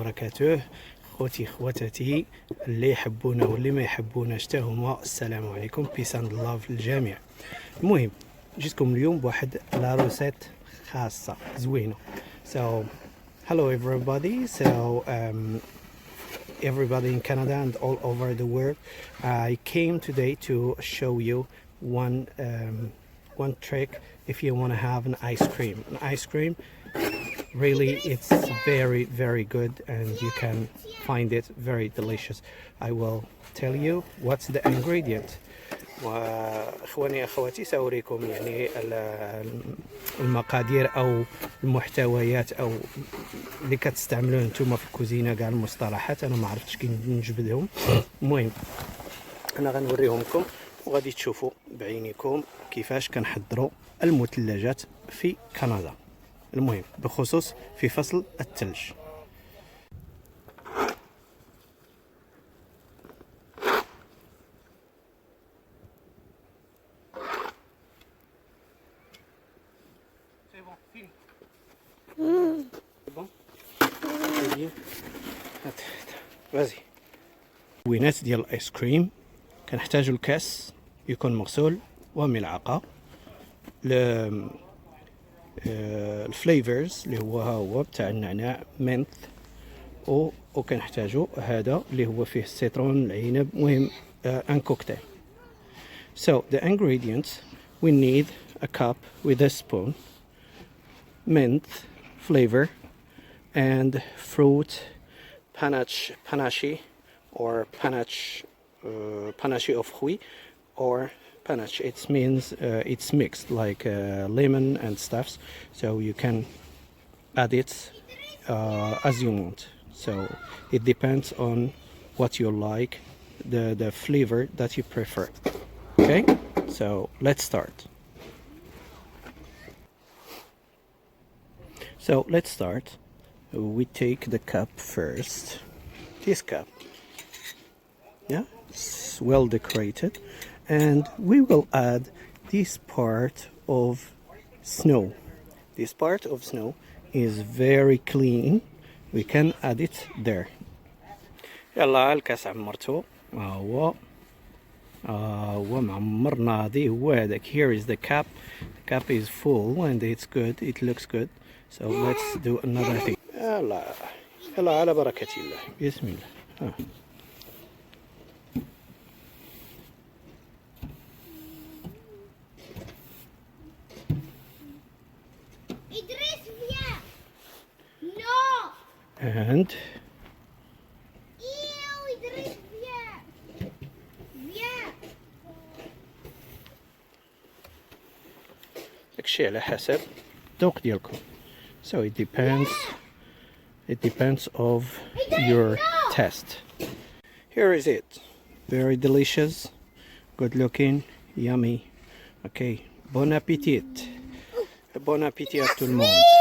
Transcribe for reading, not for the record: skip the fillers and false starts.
وبركاته. خوتي خواتاتي اللي يحبونا واللي ما يحبوناش حتى هما، السلام عليكم، بيس اند لاف للجميع. المهم جيتكم اليوم بواحد لا روسيت خاصة زوينة. So hello everybody. So everybody in Canada and all over the world, I came today to show you one trick if you want to have an ice cream. An ice cream, really, it's very good and you can find it very delicious. I will tell you what's the ingredient. واخواني اخواتي سأريكم يعني المقادير او المحتويات او اللي كتستعملوه نتوما في الكوزينه. كاع المصطلحات انا ما عرفتش كي نجبدهم. المهم انا غنوريهم لكم وغادي تشوفوا بعينيكم كيفاش كنحضروا المثلجات في كندا، المهم بخصوص في فصل الثلج. مكونات ديال الايس كريم، كنحتاجو الكاس يكون مغسول وملعقه، الفليفرز اللي هو بتاع النعناع منث، وكنحتاجو هذا اللي هو فيه السيترون العنب، المهم ان كوكتيل. So the ingredients, we need a cup with a spoon, mint flavor, and fruit panache or panache of fruit, or panache. It means it's mixed like lemon and stuffs, so you can add it as you want. So it depends on what you like, the flavor that you prefer. Okay, so let's start. So let's start. We take the cup first. This cup, yeah, it's well decorated, and we will add this part of snow. This part of snow is very clean. We can add it there. يلا الكاس عمرته، هو معمر ناضي هو هذاك. Here is the cup. The cup is full and it's good. It looks good. So let's do another thing. يلا على بركة الله، بسم الله. And داكشي على حسب الذوق ديالكم. So it depends of your taste. Here is it. Very delicious, good looking, yummy. Okay, bon appétit. Bon appétit à tout le monde.